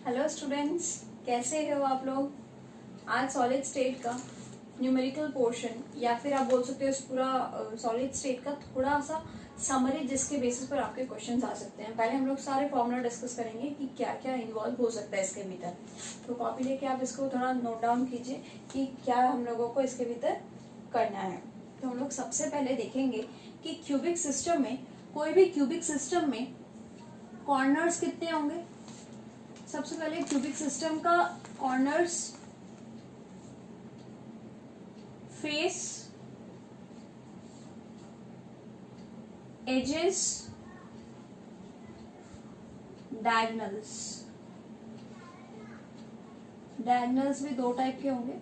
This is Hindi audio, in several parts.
हेलो स्टूडेंट्स, कैसे हो आप लोग। आज सॉलिड स्टेट का न्यूमेरिकल पोर्शन या फिर आप बोल सकते हो इस पूरा सॉलिड स्टेट का थोड़ा सा समरी जिसके बेसिस पर आपके क्वेश्चंस आ सकते हैं। पहले हम लोग सारे फॉर्मूला डिस्कस करेंगे कि क्या क्या इन्वॉल्व हो सकता है इसके भीतर। तो कॉपी लेके आप इसको थोड़ा नोट डाउन कीजिए कि क्या हम लोगों को इसके भीतर करना है। तो हम लोग सबसे पहले देखेंगे कि क्यूबिक सिस्टम में, कोई भी क्यूबिक सिस्टम में कॉर्नर्स कितने होंगे। सबसे पहले क्यूबिक सिस्टम का corners, face, edges, diagonals. Diagonals भी दो टाइप के होंगे,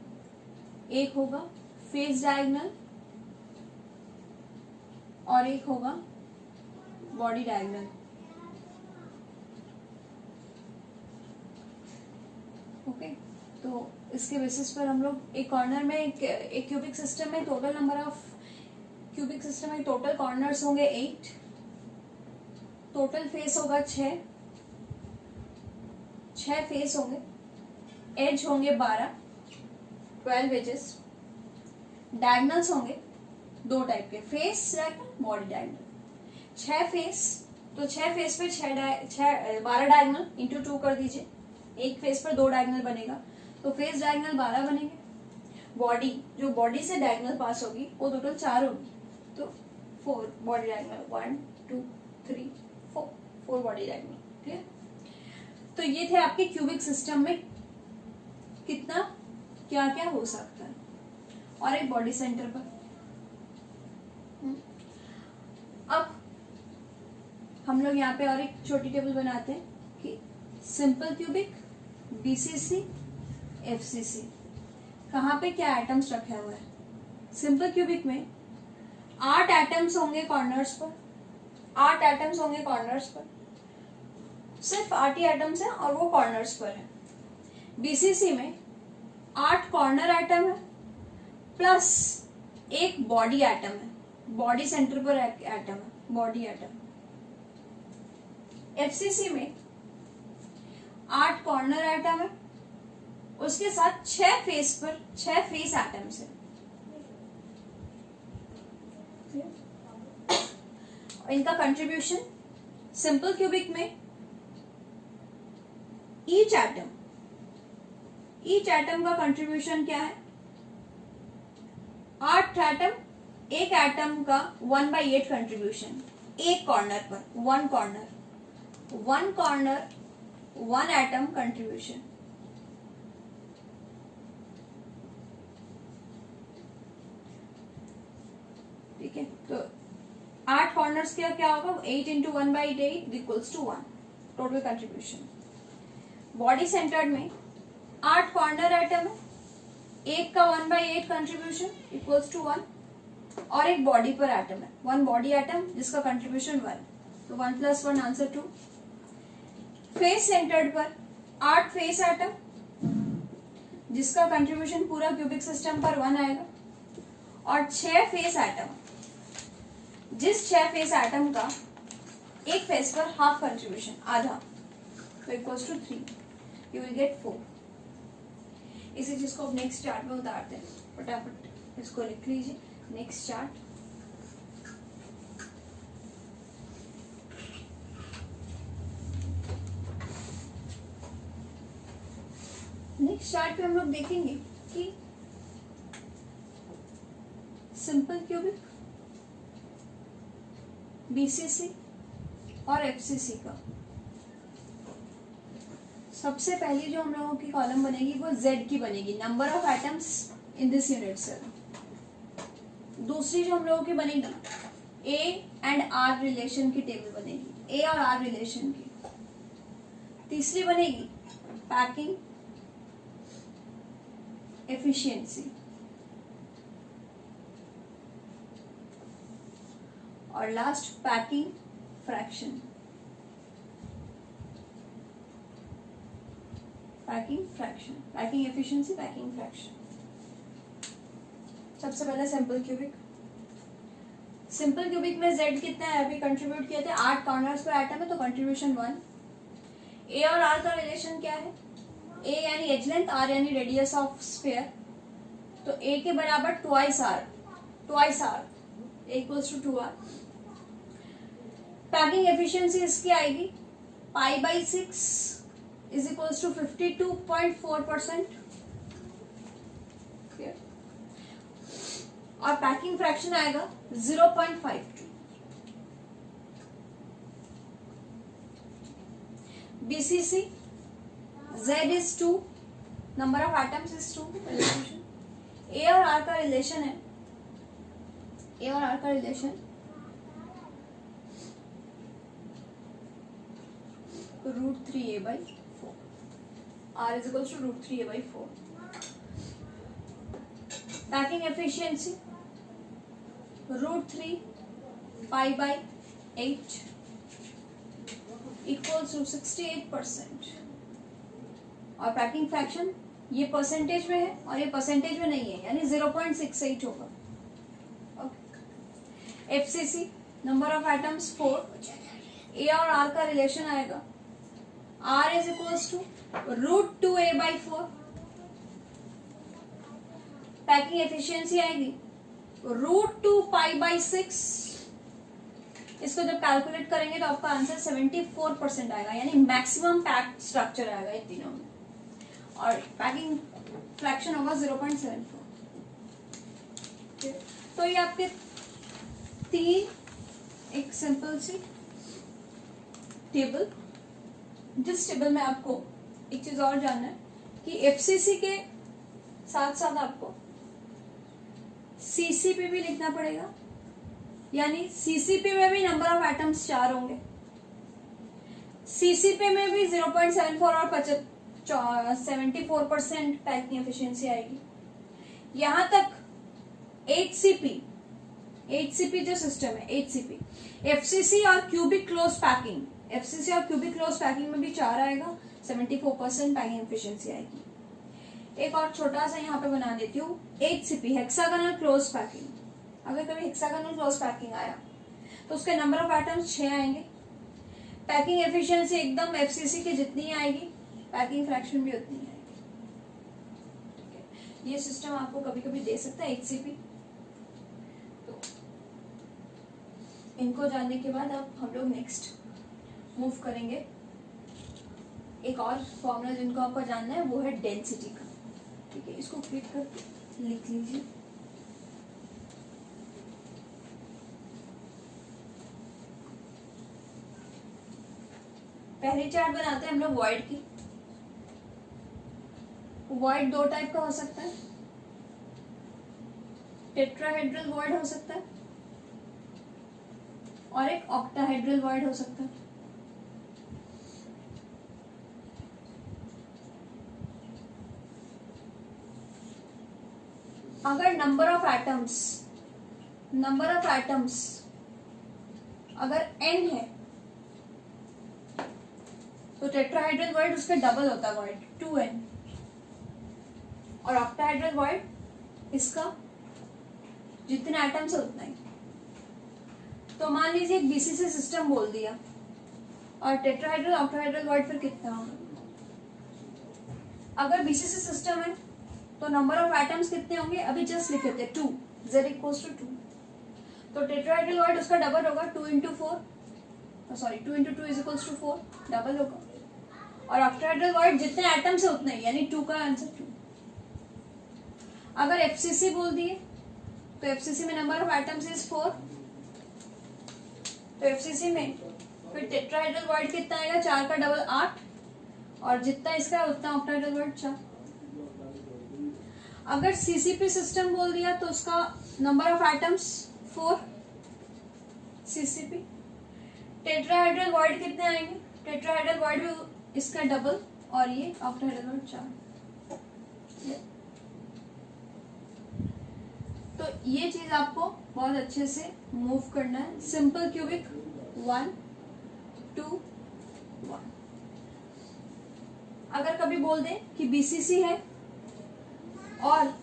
एक होगा फेस डायगनल और एक होगा बॉडी डायगनल। ओके, तो इसके बेसिस पर हम लोग एक कॉर्नर में एक क्यूबिक सिस्टम में total number of cubic system में टोटल कॉर्नर्स होंगे 8, टोटल फेस होगा 6 फेस होंगे, एज होंगे 12 एजेस, डायगनल्स होंगे दो टाइप के, face diagonal, body diagonal. 6 face, तो 6 फेस पे 12 डायगनल इंटू 2 कर दीजिए, एक फेस पर 2 डायगनल बनेगा, तो फेस डायगनल 12 बनेंगे। बॉडी, जो बॉडी से डायगनल पास होगी वो टोटल 4 होगी, तो 4 body diagonal, 1 2 3 4 body diagonal. Clear. तो ये थे आपके क्यूबिक सिस्टम में कितना क्या क्या हो सकता है। और एक बॉडी सेंटर पर अब हम लोग यहाँ पे और एक छोटी टेबल बनाते हैं कि सिंपल क्यूबिक, बीसीसी, एफसीसी, कहाँ पे क्या एटम्स रखे हुए हैं। सिंपल क्यूबिक में 8 एटम्स होंगे कॉर्नर्स पर, 8 एटम्स होंगे कॉर्नर्स पर, सिर्फ 8 ही एटम्स हैं और वो कॉर्नर्स पर है। बीसीसी में 8 कॉर्नर एटम है प्लस एक बॉडी एटम है, बॉडी सेंटर पर एटम है, बॉडी एटम। एफसीसी में 8 कॉर्नर एटम है, उसके साथ 6 फेस पर 6 फेस एटम्स है। इनका कंट्रीब्यूशन सिंपल क्यूबिक में ईच एटम का कंट्रीब्यूशन क्या है, 8 एटम, एक एटम का 1/8 कंट्रीब्यूशन, एक कॉर्नर पर, वन कॉर्नर 1 एटम कंट्रीब्यूशन। ठीक है, तो 8 कॉर्नर्स क्या होगा, 8 into 1/8 equals to 1 total contribution. Body centred में 8 कॉर्नर एटम है, एक का 1/8 कंट्रीब्यूशन इक्वल्स टू 1 और एक बॉडी पर एटम है, 1 बॉडी एटम जिसका कंट्रीब्यूशन 1, तो 1 + 1 आंसर 2। फेस सेंटर्ड पर 8 फेस एटम जिसका कंट्रीब्यूशन पूरा क्यूबिक सिस्टम पर 1 आएगा और 6 फेस एटम, जिस 6 फेस एटम का एक फेस पर हाफ कंट्रीब्यूशन, आधा, तो equals to 3, you will get 4। इसी चीज को अब नेक्स्ट चार्ट में उतारते हैं, फटाफट इसको लिख लीजिए। नेक्स्ट चार्ट, नेक्स्ट चार्ट पे हम लोग देखेंगे कि सिंपल क्यूबिक, बीसीसी और एफसीसी का सबसे पहली जो हम लोगों की कॉलम बनेगी वो जेड की बनेगी, number of atoms in this unit cell. दूसरी जो हम लोगों की बनेगी ए एंड आर रिलेशन की टेबल बनेगी, ए और आर रिलेशन की। तीसरी बनेगी पैकिंग एफिशिएंसी और last packing fraction. Packing efficiency, packing fraction. सबसे पहले सिंपल क्यूबिक, सिंपल क्यूबिक में जेड कितना है, अभी कंट्रीब्यूट किए थे 8 कॉर्नर्स पर एटम है तो कंट्रीब्यूशन 1। ए और आर का रिलेशन क्या है? ए यानी एज लेंथ, आर यानी रेडियस ऑफ स्फीयर, तो ए के बराबर twice R equals to 2r। पैकिंग एफिशिएंसी इसकी आएगी π/6 इज इक्वल्स टू 52.4%। और पैकिंग फ्रैक्शन आएगा 0.52। BCC Z is 2, number of atoms is 2। A और R का रिलेशन है, A और R का relation √3a/4, R is equals to √3a/4। Packing efficiency √3 π/8 equals to 68%। और पैकिंग फ्रैक्शन ये परसेंटेज में है और ये परसेंटेज में नहीं है, यानी 0.68 होगा। FCC number of atoms 4, A और आर का रिलेशन आएगा R is equals to √2a/4। Packing efficiency आएगी √2 π/6। इसको जब कैलकुलेट करेंगे तो आपका आंसर 74% आएगा, यानी मैक्सिमम पैक्ड स्ट्रक्चर आएगा इन तीनों में। और पैकिंग फ्रैक्शन होगा 0.74। तो ये आपके तीन एक सिंपल सी टेबल, जिस टेबल में आपको एक चीज और जानना है कि एफसीसी के साथ साथ आपको सीसीपी भी लिखना पड़ेगा, यानी सीसीपी में भी नंबर ऑफ एटम्स 4 होंगे, सीसीपी में भी 0.74 और 74% पैकिंग एफिशिएंसी आएगी। यहां तक HCP जो सिस्टम है, HCP, FCC और क्यूबिक क्लोज पैकिंग में भी 4 आएगा, 74% पैकिंग एफिशिएंसी आएगी। एक और छोटा सा यहाँ पे बना देती हूँ, HCP हेक्सागोनल क्लोज पैकिंग। अगर कभी हेक्सागोनल क्लोज पैकिंग आया तो उसके नंबर ऑफ एटम्स 6 आएंगे, पैकिंग एफिशिएंसी एकदम FCC की जितनी आएगी, पैकिंग फ्रैक्शन भी उतनी आएगी। ठीक है, ये सिस्टम आपको कभी कभी दे सकता है HCP। तो इनको जानने के बाद अब हम लोग नेक्स्ट मूव करेंगे। एक और फॉर्मूला जिनको आपको जानना है वो है डेंसिटी का। ठीक है, इसको क्लिक करके लिख लीजिए। पहली चार्ट बनाते हैं हम लोग वॉइड की। वॉइड 2 टाइप का हो सकता है, टेट्राहेड्रल वॉइड हो सकता है और एक ऑक्टाहेड्रल वॉइड हो सकता है। अगर नंबर ऑफ एटम्स अगर n है तो टेट्राहेड्रल वॉइड उसका डबल होता है, वॉइड 2n। और ऑक्टाहेड्रल वॉइड इसका जितने एटम्स है उतना ही। तो मान लीजिए एक बीसीसी सिस्टम बोल दिया और टेट्राहेड्रल ऑक्टाहेड्रल वॉइड फिर कितना होगा? अगर बीसीसी सिस्टम है तो नंबर ऑफ एटम्स कितने होंगे? अभी जस्ट लिखे थे 2, Z इक्वल्स टू 2। तो टेट्राहेड्रल वॉइड उसका डबल होगा, 2 × 2 इज इक्वल्स टू 4, डबल होगा। और ऑक्टाहेड्रल वॉइड जितने एटम्स है उतने, यानी 2 का आंसर 2। अगर एफसीसी बोल दिए तो एफसीसी में नंबर ऑफ एटम्स इज 4। तो एफसीसी में फिर टेट्राहेड्रल वॉइड कितना आएगा? 4 का डबल 8, और जितना इसका है उतना ऑक्टाहेड्रल वॉइड 4। अगर सीसीपी सिस्टम बोल दिया तो उसका number of atoms 4 CCP. Tetrahedral void कितने आएंगे? टेट्राहेड्रल वॉइड भी इसका डबल, और ये ऑक्टाहेड्रल वॉइड 4। तो ये चीज आपको बहुत अच्छे से मूव करना है। Simple cubic 1 2 1। अगर कभी बोल दे कि बीसीसी है और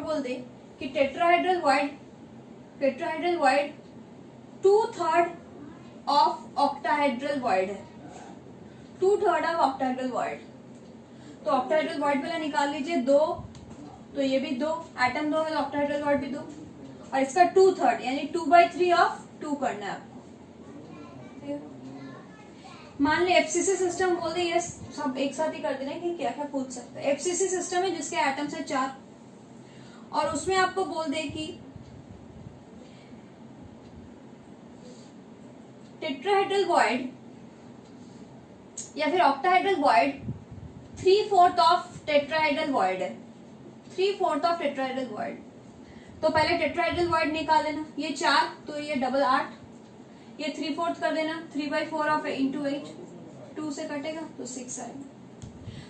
बोल दे कि tetrahedral void 2/3 of octahedral void है, 2/3 ऑफ ऑक्टाहेड्रल वॉइड। तो ऑक्टाहेड्रल वॉइड पहले निकाल लीजिए, 2, तो ये भी 2, एटम 2 है, ऑक्टाहेड्रल वॉइड भी 2, और इसका 2/3 यानी 2/3 ऑफ 2 करना है आपको। मान ले एफसीसी सिस्टम बोल दे, ये सब एक साथ ही कर देना कि क्या क्या पूछ सकते हैं। एफसीसी सिस्टम है जिसके एटम्स है 4, और उसमें आपको बोल दे कि टेट्राहेड्रल वॉइड या फिर octahedral void 3/4 of tetrahedral void है, 3/4 ऑफ टेट्राहेड्रल वॉइड। तो पहले टेट्राहेड्रल वॉइड निकाल लेना, ये 4 तो ये डबल 8, ये 3/4 कर देना, 3/4 ऑफ इंटू 8, 2 से कटेगा तो 6 आएगा।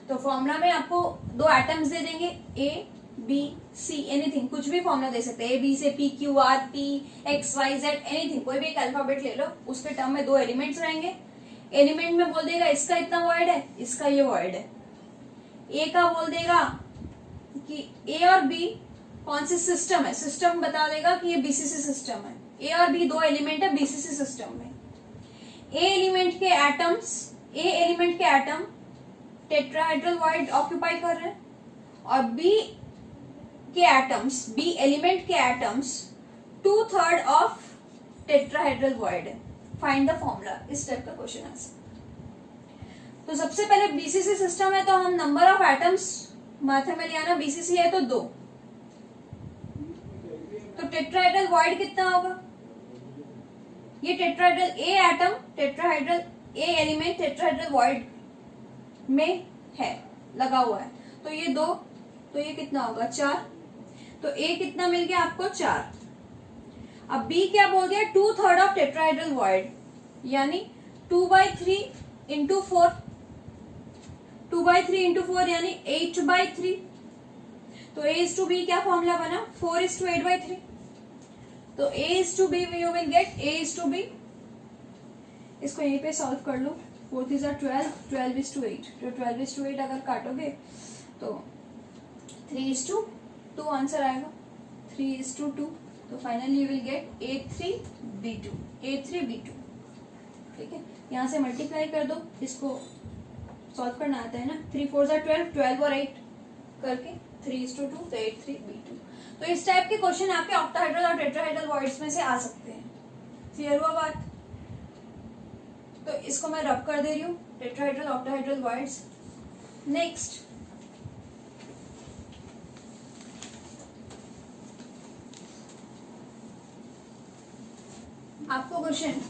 तो फॉर्मूला में आपको 2 एटम्स दे देंगे, ए बी सी, एनीथिंग, कुछ भी फॉर्मूला दे सकते हैं, ए बी से P Q R P X Y Z, anything, कोई भी एक अल्फाबेट ले लो, उसके टर्म में 2 एलिमेंट्स रहेंगे। एलिमेंट में बोल देगा इसका इतना वॉइड है, इसका ये वॉइड है। ए का बोल देगा कि ए और बी कौन सी सिस्टम है, सिस्टम बता देगा कि ये बीसीसी सिस्टम है। ए और बी 2 एलिमेंट है बीसीसी सिस्टम में। ए एलिमेंट के एटम टेट्राहेड्रल वॉइड ऑक्यूपाई कर रहे हैं, और बी एलिमेंट के एटम्स 2/3 ऑफ टेट्राहेड्रल वॉइड है। फाइंड द फॉर्मूला, इस टाइप का क्वेश्चन है। तो सबसे पहले बीसीसी सिस्टम है तो हम नंबर ऑफ एटम्स माथे में ले आना, बीसीसी है तो 2, तो टेट्राहेड्रल वॉइड कितना होगा, ये टेट्राहेड्रल ए एलिमेंट टेट्राहेड्रल वॉइड में है, लगा हुआ है, तो ये 2, तो ये कितना होगा 4, तो ए कितना मिल गया आपको 4। अब बी क्या बोल दिया, 2/3 ऑफ टेट्राहेड्रल वॉइड, यानी 2/3 इंटू 4, 2/3 इंटू 4 यानी 8/3। तो A/B क्या फॉर्मूला बना, 4:8/3। तो A/B you will gate A/B, इसको यहीं पे सॉल्व कर लो, 4 3 12, 12:8, तो 12:8 अगर काटोगे तो 3:2 आंसर आएगा, 3:2। तो finally you will gate A3B2। ठीक है, यहाँ से मल्टीप्लाई कर दो, इसको सॉल्व करना आता है ना, 3 4 12, 12 और 8 करके 3:2, तो 8(3)B2। तो इस टाइप के क्वेश्चन आपके ऑक्टाहेड्रल और टेट्राहेड्रल वॉइड्स में से आ सकते हैं। क्लियर हुआ बात? तो इसको मैं रब कर दे रही हूँ, टेट्राहेड्रल ऑक्टाहेड्रल वॉइड्स। नेक्स्ट आपको क्वेश्चन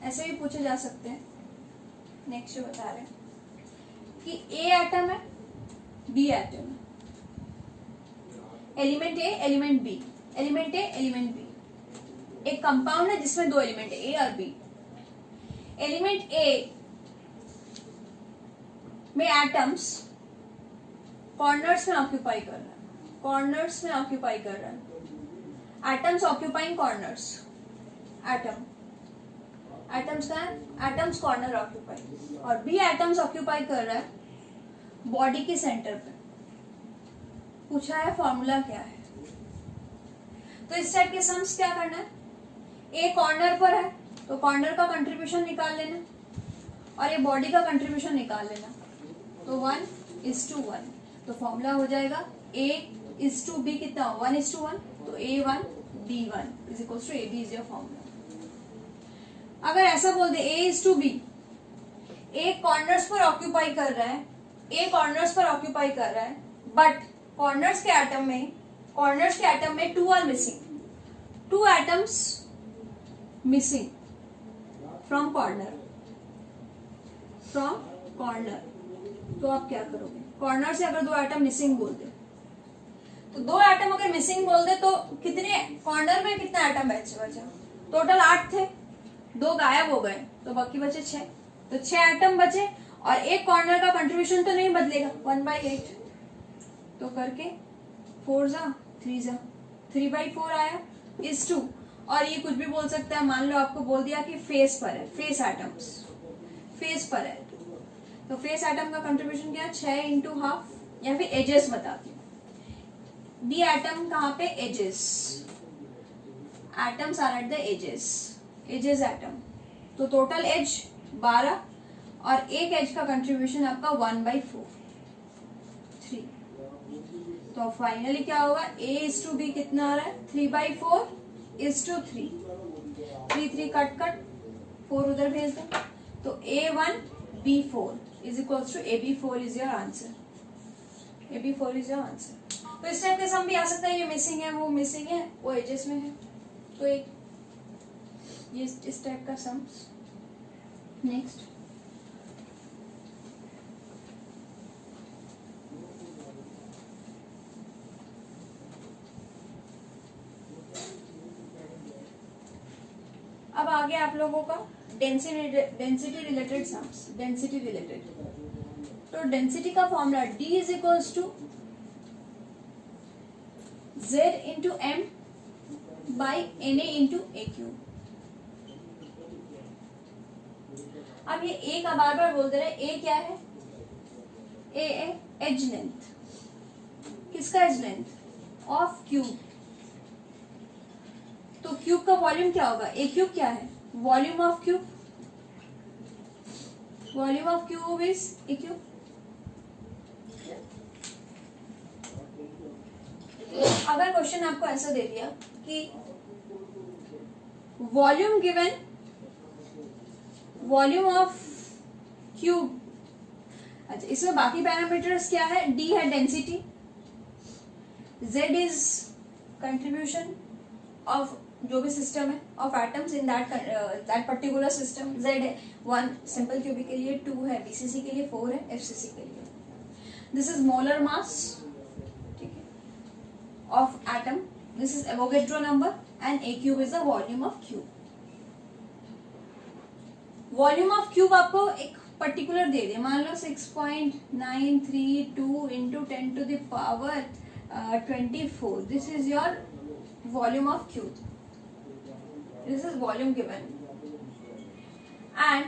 ऐसे भी पूछे जा सकते हैं। नेक्स्ट जो बता रहे हैं कि ए एटम है, बी एटम है, एलिमेंट ए एलिमेंट बी, एलिमेंट ए एलिमेंट बी, एक कंपाउंड है जिसमें 2 एलिमेंट है, ए और बी। एलिमेंट ए में एटम्स कॉर्नर्स में ऑक्यूपाई कर रहा है, कॉर्नर्स में ऑक्यूपाई कर रहा है, एटम्स ऑक्यूपाइंग कॉर्नर्स, एटम्स का एटम्स कॉर्नर ऑक्यूपाई, और बी एटम्स ऑक्यूपाई कर रहा है बॉडी के सेंटर पे। पूछा है फॉर्मूला क्या है, तो इस टाइप के सम्स क्या करना है, ए कॉर्नर पर है तो कॉर्नर का कंट्रीब्यूशन निकाल लेना, और ये बॉडी का कंट्रीब्यूशन निकाल लेना, तो 1:1। तो फॉर्मूला हो जाएगा A/B कितना, 1:1, तो A1 B1 is equals to AB is your formula. अगर ऐसा बोल दे A/B, ए कॉर्नर्स पर ऑक्यूपाई कर रहा है, बट कॉर्नर्स के एटम में 2 are missing, 2 atoms missing from corner, तो आप क्या करोगे, कॉर्नर से अगर 2 एटम मिसिंग बोल दे, तो 2 एटम अगर मिसिंग बोल दे तो कितने, कॉर्नर में कितना एटम बचा, टोटल 8 थे, 2 गायब हो गए तो बाकी बचे 6, तो 6 एटम बचे, और एक कॉर्नर का कंट्रीब्यूशन तो नहीं बदलेगा, 1/8, तो करके 4 जा 3 जा 3/4 आया इस 2। और ये कुछ भी बोल सकता है, मान लो आपको बोल दिया कि फेस पर है, फेस एटम्स फेस पर है, तो फेस एटम का कंट्रीब्यूशन क्या है, 6 × 1/2, या फिर एजेस बताती हूँ। बी एटम कहाँ पे, edges, atoms are at the edges atom, तो टोटल एज 12 और एक एज का कंट्रीब्यूशन आपका 1/4 3। तो फाइनली क्या होगा, A:B कितना आ रहा है 3/4:3, 3 कट 4 उधर भेज दो, तो A1B4 is equals to AB4 is your answer, AB4 is your answer. तो इस टाइप का सम भी आ सकता है, ये मिसिंग है वो मिसिंग है वो एजेस में है, तो एक ये इस टाइप का सम्स। नेक्स्ट अब आगे आप लोगों का density related sums. Density related, तो डेंसिटी का formula D is equals to Z into M by Na into AQ। अब ये A का बार बार बोल दे रहे हैं, A क्या है, A है एज लेंथ, किसका एज लेंथ, ऑफ क्यूब, तो क्यूब का वॉल्यूम क्या होगा, ए क्यूब क्या है, volume of cube, volume of cube is a cube. अगर क्वेश्चन आपको ऐसा दे दिया कि volume given, volume of cube, अच्छा इसमें बाकी पैरामीटर्स क्या है, डी है density, Z is contribution of जो भी सिस्टम है of atoms in that particular system, Z है 1 सिंपल क्यूबिक के लिए, 2 है बीसीसी के लिए, 4 है एफसीसी के लिए। दिस इज मोलर मास, ठीक है, of atom, this is Avogadro number and A cube is the volume of cube. Volume of cube आपको एक पर्टिकुलर दे दे, मान लो 6.932 into 10 to the power 24, this is your volume of cube, this is volume given. And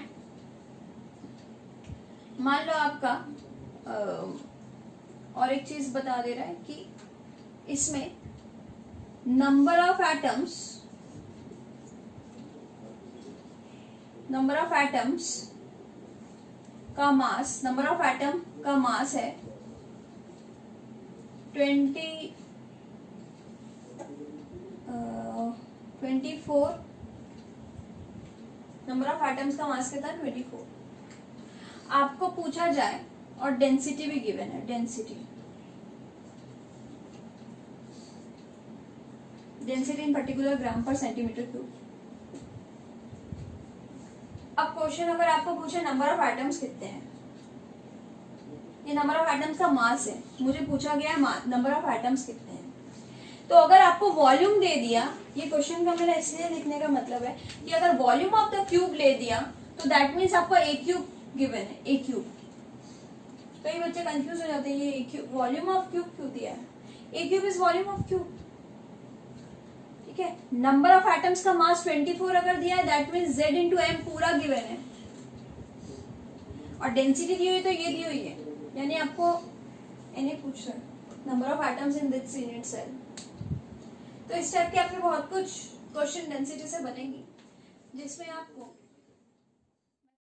मान लो आपका और एक चीज बता दे रहा है कि इसमें नंबर ऑफ एटम्स का मास, नंबर ऑफ एटम का मास है 24, नंबर ऑफ एटम्स का मास कितना है 24। आपको पूछा जाए और डेंसिटी भी गिवन है, डेंसिटी इन पर्टिकुलर ग्राम पर सेंटीमीटर क्यूब। अब क्वेश्चन अगर आपको पूछे नंबर ऑफ एटम्स कितने हैं, ये नंबर ऑफ एटम्स का मास है, मुझे पूछा गया है नंबर ऑफ एटम्स कितने हैं, तो अगर आपको वॉल्यूम दे दिया, ये क्वेश्चन का मेरा इसलिए लिखने का मतलब है कि अगर वॉल्यूम ऑफ द क्यूब ले दिया तो दैट मीन्स आपको ए क्यूब गिवन है, ए क्यूब। कई बच्चे कंफ्यूज हो जाते हैं, ये a cube volume of cube क्यों दिया है, a cube is volume of cube, ठीक है। नंबर ऑफ एटम्स का मास 24 अगर दिया है that means Z into M पूरा गिवन है, और डेंसिटी दी हुई तो ये दी हुई है, यानी आपको इन्हें पूछ रहा है number of atoms in this unit cell. तो इस टाइप के आपके बहुत कुछ क्वेश्चन डेंसिटी से बनेंगी जिसमें आपको